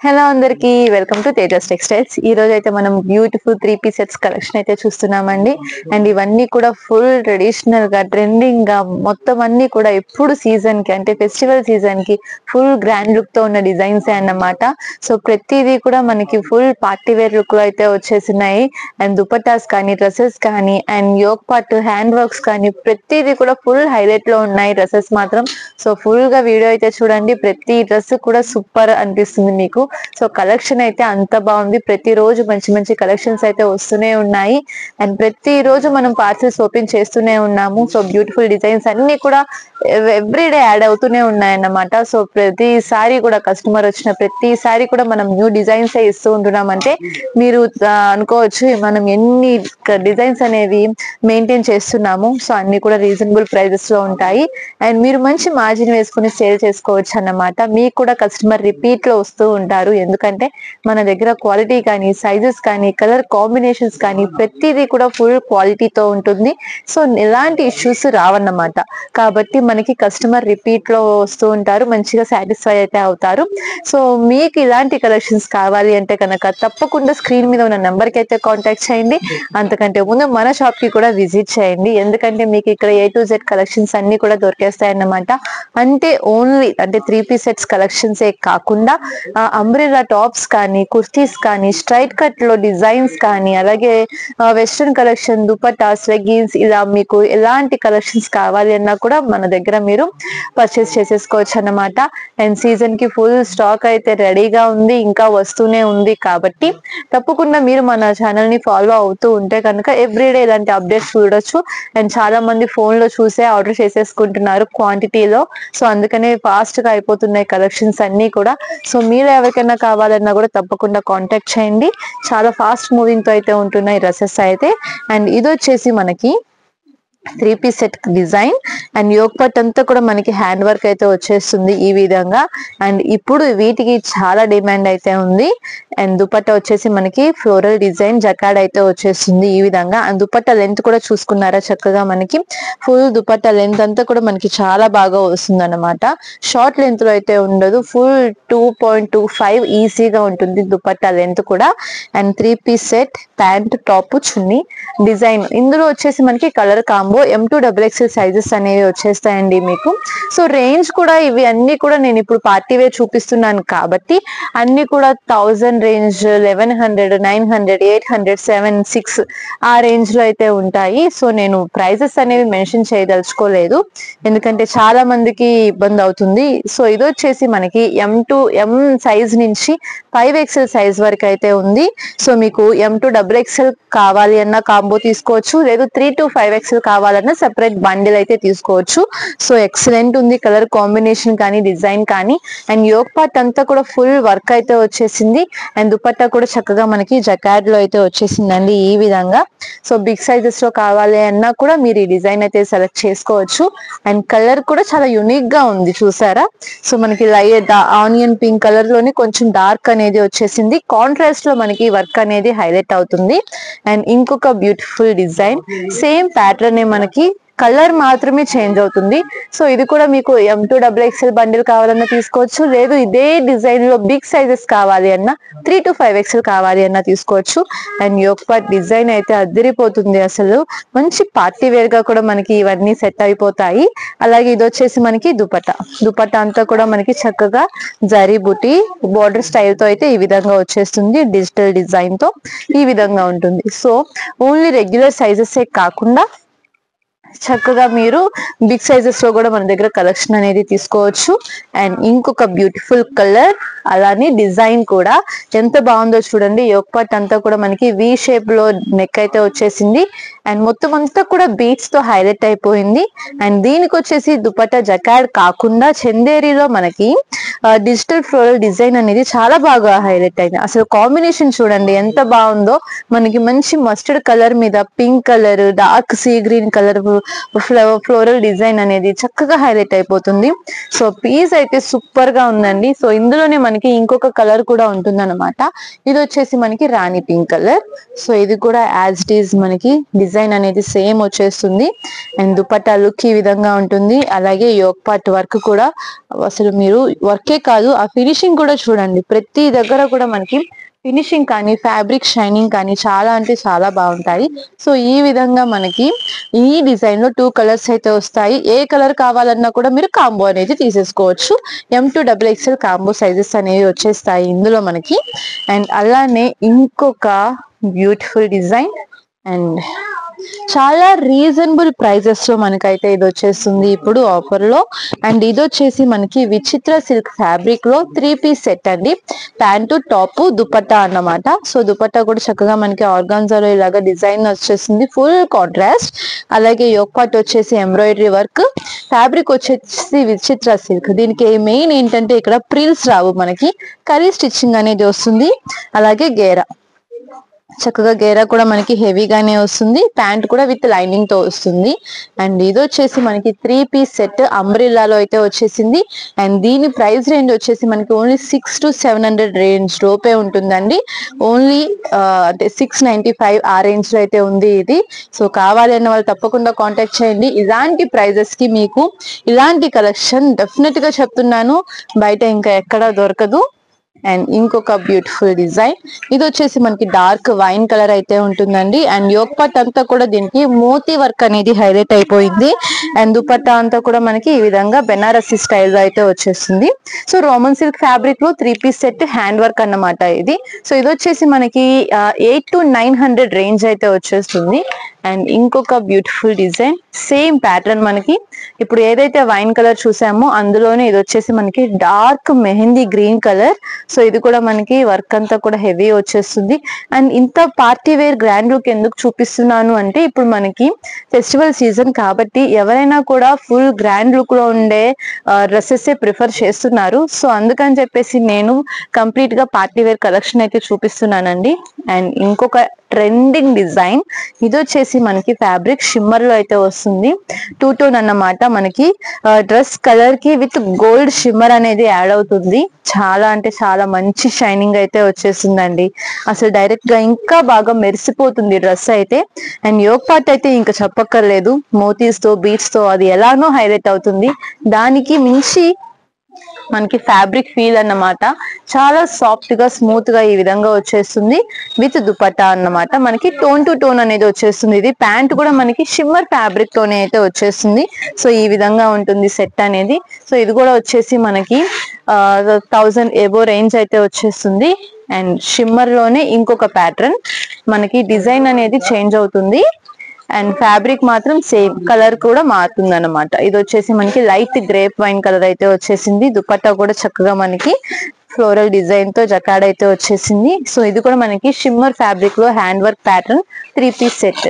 Hello అందరికి welcome to Tejas textiles. ఈ రోజు అయితే మనం బ్యూటిఫుల్ 3 పీస్ సెట్స్ కలెక్షన్ అయితే చూస్తున్నామండి. అండ్ ఇవన్నీ కూడా ఫుల్ ట్రెడిషనల్ గా ట్రెండింగ్ గా మొత్తం అన్ని కూడా ఎప్పుడు సీజన్ కి అంటే ఫెస్టివల్ సీజన్ కి ఫుల్ గ్రాండ్ లుక్ తో ఉన్న డిజైన్స్ అన్నమాట. సో ప్రతిదీ కూడా మనకి ఫుల్ పార్టీ వేర్ లుక్ లో అయితే వచ్చేసినాయి. అండ్ దుపట్టాస్ కానీ డ్రెస్సెస్ కానీ and yoke part hand works కానీ ప్రతిదీ కూడా ఫుల్ హైలైట్ లో ఉన్నాయి డ్రెస్సెస్ మాత్రం. సో ఫుల్ గా వీడియో అయితే చూడండి. ప్రతి డ్రెస్ కూడా సూపర్ అనిపిస్తుంది మీకు. సో కలెక్షన్ అయితే అంత బాగుంది. ప్రతిరోజు మంచి మంచి కలెక్షన్స్ అయితే వస్తూనే ఉన్నాయి. అండ్ ప్రతిరోజు మనం పార్సల్స్ ఓపెన్ చేస్తూనే ఉన్నాము. సో బ్యూటిఫుల్ డిజైన్స్ అన్ని కూడా ఎవ్రీడే యాడ్ అవుతూనే ఉన్నాయన్నమాట. సో ప్రతిసారి కూడా కస్టమర్ వచ్చిన ప్రతిసారి కూడా మనం న్యూ డిజైన్స్ ఇస్తూ ఉంటున్నామంటే మీరు అనుకోవచ్చు మనం ఎన్ని డిజైన్స్ అనేవి మెయింటైన్ చేస్తున్నాము. సో అన్ని కూడా రీజనబుల్ ప్రైజెస్ లో ఉంటాయి. అండ్ మీరు మంచి మార్జిన్ వేసుకుని సేల్ చేసుకోవచ్చు అన్నమాట. మీకు కూడా కస్టమర్ రిపీట్ లో వస్తూ ఉంటారు. ఎందుకంటే మన దగ్గర క్వాలిటీ కానీ సైజెస్ కానీ కలర్ కాంబినేషన్స్ కానీ ప్రతిదీ కూడా ఫుల్ క్వాలిటీతో ఉంటుంది. సో ఎలాంటి ఇష్యూస్ రావన్నమాట. కాబట్టి మనకి కస్టమర్ రిపీట్ లో వస్తూ ఉంటారు, మంచిగా సాటిస్ఫై అయితే అవుతారు. సో మీకు ఇలాంటి కలెక్షన్స్ కావాలి అంటే కనుక తప్పకుండా స్క్రీన్ మీద ఉన్న నెంబర్ కి అయితే కాంటాక్ట్ చేయండి. అంతకంటే ముందు మన షాప్ కి కూడా విజిట్ చేయండి. ఎందుకంటే మీకు ఇక్కడ A to Z కలెక్షన్స్ అన్ని కూడా దొరికేస్తాయి అన్నమాట. అంటే ఓన్లీ అంటే 3 పీస్ సెట్స్ కలెక్షన్స్ ఏ కాకుండా అంబ్రెల్లా టాప్స్ కానీ కుర్తీస్ కానీ స్ట్రైట్ కట్ లో డిజైన్స్ కానీ అలాగే వెస్ట్రన్ కలెక్షన్ దుపట్టాస్ లెగ్గిన్స్ ఇలా మీకు ఎలాంటి కలెక్షన్స్ కావాలి అన్నా కూడా మన దగ్గర మీరు పర్చేస్ చేసేసుకోవచ్చు అన్నమాట. అండ్ సీజన్ కి ఫుల్ స్టాక్ అయితే రెడీగా ఉంది, ఇంకా వస్తూనే ఉంది. కాబట్టి తప్పకుండా మీరు మన ఛానల్ ని ఫాలో అవుతూ ఉంటే కనుక ఎవ్రీడే ఇలాంటి అప్డేట్స్ చూడొచ్చు. అండ్ చాలా మంది ఫోన్ లో చూసే ఆర్డర్ చేసేసుకుంటున్నారు క్వాంటిటీలో. సో అందుకనే ఫాస్ట్ గా అయిపోతున్నాయి కలెక్షన్స్ అన్ని కూడా. సో మీరు ఎవరికైనా కావాలన్నా కూడా తప్పకుండా కాంటాక్ట్ చేయండి. చాలా ఫాస్ట్ మూవింగ్ తో అయితే ఉంటున్నాయి డ్రెస్సెస్ అయితే. అండ్ ఇది వచ్చేసి మనకి 3 piece set design and yoke part అంతా కూడా మనకి హ్యాండ్ వర్క్ అయితే వచ్చేస్తుంది ఈ విధంగా. అండ్ ఇప్పుడు వీటికి చాలా డిమాండ్ అయితే ఉంది. అండ్ దుపట్టా వచ్చేసి మనకి ఫ్లోరల్ డిజైన్ జకాడ్ అయితే వచ్చేస్తుంది ఈ విధంగా. అండ్ దుపట్టా లెంత్ కూడా చూసుకున్నారా చక్కగా మనకి ఫుల్ దుపట్టా లెంత్ అంతా కూడా మనకి చాలా బాగా వస్తుంది అన్నమాట. షార్ట్ లెంత్ లో అయితే ఉండదు, ఫుల్ 2.25 ఈజీగా ఉంటుంది దుపట్టా లెంత్ కూడా. And 3 piece set pant top chunni design ఇందులో వచ్చేసి మనకి colour combo M2 XXL sizes అనేవి వచ్చేస్తాయండి మీకు. సో రేంజ్ కూడా ఇవి అన్ని కూడా నేను ఇప్పుడు పార్టీ వేర్ చూపిస్తున్నాను కాబట్టి అన్ని కూడా 1000 రేంజ్ 1100 900 800 7 6 ఆ రేంజ్ లో అయితే ఉంటాయి. సో నేను ప్రైజెస్ అనేవి మెన్షన్ చేయదలుచుకోలేదు ఎందుకంటే చాలా మందికి ఇబ్బంది అవుతుంది. సో ఇది వచ్చేసి మనకి M సైజ్ నుంచి 5XL సైజ్ వరకు అయితే ఉంది. సో మీకు M2 XXL కావాలి అన్న కాంబో తీసుకోవచ్చు, లేదు 3 to 5XL కావాలన్నా సెపరేట్ బండిల్ అయితే తీసుకోవచ్చు. సో ఎక్సలెంట్ ఉంది కలర్ కాంబినేషన్ కానీ డిజైన్ కానీ. అండ్ యోక్ పార్ట్ అంతా కూడా ఫుల్ వర్క్ అయితే వచ్చేసింది. అండ్ దుపట్టా కూడా చక్కగా మనకి జకాడ్ లో అయితే వచ్చేసిందండి ఈ విధంగా. సో బిగ్ సైజెస్ లో కావాలి అన్నా కూడా మీరు ఈ డిజైన్ అయితే సెలెక్ట్ చేసుకోవచ్చు. అండ్ కలర్ కూడా చాలా యూనిక్ గా ఉంది చూసారా. సో మనకి లైట్ ఆనియన్ పింక్ కలర్ లోని కొంచెం డార్క్ అనేది వచ్చేసింది. కాంట్రాస్ట్ లో మనకి వర్క్ అనేది హైలైట్ అవుతుంది. అండ్ ఇంకొక బ్యూటిఫుల్ డిజైన్ సేమ్ ప్యాటర్న్ మనకి కలర్ మాత్రమే చేంజ్ అవుతుంది. సో ఇది కూడా మీకు M2 XXL బండిల్ కావాలన్నా తీసుకోవచ్చు, లేదు ఇదే డిజైన్ లో బిగ్ సైజెస్ కావాలి అన్నా 3 to 5XL కావాలి అన్నా తీసుకోవచ్చు. అండ్ యోక్ పార్ట్ డిజైన్ అయితే అదిరిపోతుంది అసలు. మంచి పార్టీ వేర్ గా కూడా మనకి ఇవన్నీ సెట్ అయిపోతాయి. అలాగే ఇది వచ్చేసి మనకి దుపట్టా అంతా కూడా మనకి చక్కగా జరీ బుటీ బోర్డర్ స్టైల్ తో అయితే ఈ విధంగా వచ్చేస్తుంది. డిజిటల్ డిజైన్ తో ఈ విధంగా ఉంటుంది. సో ఓన్లీ రెగ్యులర్ సైజెస్ కాకుండా చక్కగా మీరు బిగ్ సైజెస్ లో కూడా మన దగ్గర కలెక్షన్ అనేది తీసుకోవచ్చు. అండ్ ఇంకొక బ్యూటిఫుల్ కలర్ అలానే డిజైన్ కూడా ఎంత బాగుందో చూడండి. యోక్ పార్ట్ అంతా కూడా మనకి వి షేప్ లో నెక్ అయితే వచ్చేసింది. అండ్ మొత్తం అంతా కూడా బీట్స్ తో హైలైట్ అయిపోయింది. అండ్ దీనికి వచ్చేసి దుపట్టా జకాడ్ కాకుండా చందేరిలో మనకి డిజిటల్ ఫ్లోరల్ డిజైన్ అనేది చాలా బాగా హైలైట్ అయింది. అసలు కాంబినేషన్ చూడండి ఎంత బాగుందో. మనకి మంచి మస్టర్డ్ కలర్ మీద pink colour dark sea green colour floral design అనేది చక్కగా హైలైట్ అయిపోతుంది. సో పీస్ అయితే సూపర్ గా ఉందండి. సో ఇందులోనే మనకి ఇంకొక కలర్ కూడా ఉంటుంది అనమాట. ఇది వచ్చేసి మనకి రాణి పింక్ కలర్. సో ఇది కూడా యాజ్ ఇట్ ఈజ్ మనకి డిజైన్ అనేది సేమ్ వచ్చేస్తుంది. అండ్ దుపట్టా లుక్ ఈ విధంగా ఉంటుంది. అలాగే యోక్ పార్ట్ వర్క్ కూడా అసలు మీరు వర్కే కాదు ఆ ఫినిషింగ్ కూడా చూడండి. ప్రతి దగ్గర కూడా మనకి ఫినిషింగ్ కానీ ఫ్యాబ్రిక్ షైనింగ్ కానీ చాలా అంటే చాలా బాగుంటాయి. సో ఈ విధంగా మనకి ఈ డిజైన్ లో 2 కలర్స్ అయితే వస్తాయి. ఏ కలర్ కావాలన్నా కూడా మీరు కాంబో అనేది తీసేసుకోవచ్చు. M2XXL కాంబో సైజెస్ అనేవి వచ్చేస్తాయి ఇందులో మనకి. అండ్ అలానే ఇంకొక బ్యూటిఫుల్ డిజైన్ అండ్ చాలా రీజనబుల్ ప్రైజెస్ లో మనకైతే ఇది వచ్చేస్తుంది ఇప్పుడు ఆఫర్ లో. అండ్ ఇది వచ్చేసి మనకి విచిత్ర సిల్క్ ఫ్యాబ్రిక్ లో 3 పీస్ సెట్ అండి. ప్యాంటు టాప్ దుపట్టా అన్నమాట. సో దుపట్టా కూడా చక్కగా మనకి ఆర్గాన్జాలో ఇలాగా డిజైన్ వచ్చేసింది ఫుల్ కాంట్రాస్ట్. అలాగే యోక్ పార్ట్ వచ్చేసి ఎంబ్రాయిడరీ వర్క్. ఫ్యాబ్రిక్ వచ్చేసి విచిత్ర సిల్క్. దీనికి మెయిన్ ఏంటంటే ఇక్కడ ప్రిల్స్ రావు మనకి, కరీ స్టిచ్చింగ్ అనేది వస్తుంది. అలాగే గేరా చక్కగా గేరా కూడా మనకి హెవీగానే వస్తుంది. ప్యాంట్ కూడా విత్ లైనింగ్ తో వస్తుంది. అండ్ ఇది వచ్చేసి మనకి 3 పీస్ సెట్ అంబ్రిల్లాలో అయితే వచ్చేసింది. అండ్ దీని ప్రైస్ రేంజ్ వచ్చేసి మనకి ఓన్లీ 600 to 700 రేంజ్ లోపే ఉంటుందండి. ఓన్లీ అంటే 695 ఆ రేంజ్ లో అయితే ఉంది ఇది. సో కావాలి అన్న వాళ్ళు తప్పకుండా కాంటాక్ట్ చేయండి. ఇలాంటి ప్రైజెస్ కి మీకు ఇలాంటి కలెక్షన్ డెఫినెట్ గా చెప్తున్నాను బయట ఇంకా ఎక్కడా దొరకదు. అండ్ ఇంకొక బ్యూటిఫుల్ డిజైన్ ఇది వచ్చేసి మనకి డార్క్ వైన్ కలర్ అయితే ఉంటుందండి. అండ్ యోక్ పార్ట్ అంతా కూడా దీనికి మోతీ వర్క్ అనేది హైలైట్ అయిపోయింది. అండ్ దుపట్టా అంతా కూడా మనకి ఈ విధంగా బెనారసి స్టైల్ లో అయితే వచ్చేస్తుంది. సో రోమన్ సిల్క్ ఫ్యాబ్రిక్ లో 3 పీస్ సెట్ హ్యాండ్ వర్క్ అన్నమాట ఇది. సో ఇది వచ్చేసి మనకి 800 to 900 రేంజ్ అయితే వచ్చేస్తుంది. అండ్ ఇంకొక బ్యూటిఫుల్ డిజైన్ సేమ్ ప్యాటర్న్ మనకి ఇప్పుడు ఏదైతే వైన్ కలర్ చూసామో అందులోనే ఇది వచ్చేసి మనకి dark mehndi green colour. So ఇది కూడా మనకి వర్క్ అంతా కూడా హెవీ వచ్చేస్తుంది. అండ్ ఇంత పార్టీ వేర్ గ్రాండ్ లుక్ ఎందుకు చూపిస్తున్నాను అంటే ఇప్పుడు మనకి ఫెస్టివల్ సీజన్ కాబట్టి ఎవరైనా కూడా ఫుల్ గ్రాండ్ లుక్ లో ఉండే డ్రెస్సెస్ ప్రిఫర్ చేస్తున్నారు. సో అందుకని చెప్పేసి నేను కంప్లీట్ గా పార్టీ వేర్ కలెక్షన్ అయితే చూపిస్తున్నానండి. అండ్ ఇంకొక ట్రెండింగ్ డిజైన్ ఇది వచ్చేసి మనకి ఫ్యాబ్రిక్ షిమ్మర్ లో అయితే వస్తుంది. 2 టోన్ అన్నమాట. మనకి డ్రెస్ కలర్ కి విత్ గోల్డ్ షిమ్మర్ అనేది యాడ్ అవుతుంది. చాలా అంటే చాలా మంచి షైనింగ్ అయితే వచ్చేసిందండి. అసలు డైరెక్ట్ గా ఇంకా బాగా మెరిసిపోతుంది డ్రెస్ అయితే. అండ్ యోక్ పార్ట్ అయితే ఇంకా చెప్పక్కర్లేదు, మోతీస్ తో బీట్స్ తో అది ఎలానో హైలైట్ అవుతుంది. దానికి మించి మనకి ఫ్యాబ్రిక్ ఫీల్ అన్నమాట చాలా సాఫ్ట్ గా స్మూత్ గా ఈ విధంగా వచ్చేస్తుంది విత్ దుపట్టా అన్నమాట. మనకి టోన్ టు టోన్ అనేది వచ్చేస్తుంది. ఇది ప్యాంట్ కూడా మనకి షిమ్మర్ ఫ్యాబ్రిక్ తోనే అయితే వచ్చేస్తుంది. సో ఈ విధంగా ఉంటుంది సెట్ అనేది. సో ఇది కూడా వచ్చేసి మనకి 1000 ఎబో రేంజ్ అయితే వచ్చేస్తుంది. అండ్ షిమ్మర్ లోనే ఇంకొక ప్యాటర్న్ మనకి డిజైన్ అనేది చేంజ్ అవుతుంది. అండ్ ఫ్యాబ్రిక్ మాత్రం సేమ్ కలర్ కూడా మారుతుంది అనమాట. ఇది వచ్చేసి మనకి లైట్ గ్రేప్ వైన్ కలర్ అయితే వచ్చేసింది. దుపట్టా కూడా చక్కగా మనకి ఫ్లోరల్ డిజైన్ తో జకాడ్ అయితే వచ్చేసింది. సో ఇది కూడా మనకి షిమ్మర్ ఫ్యాబ్రిక్ లో hand work pattern 3 piece set.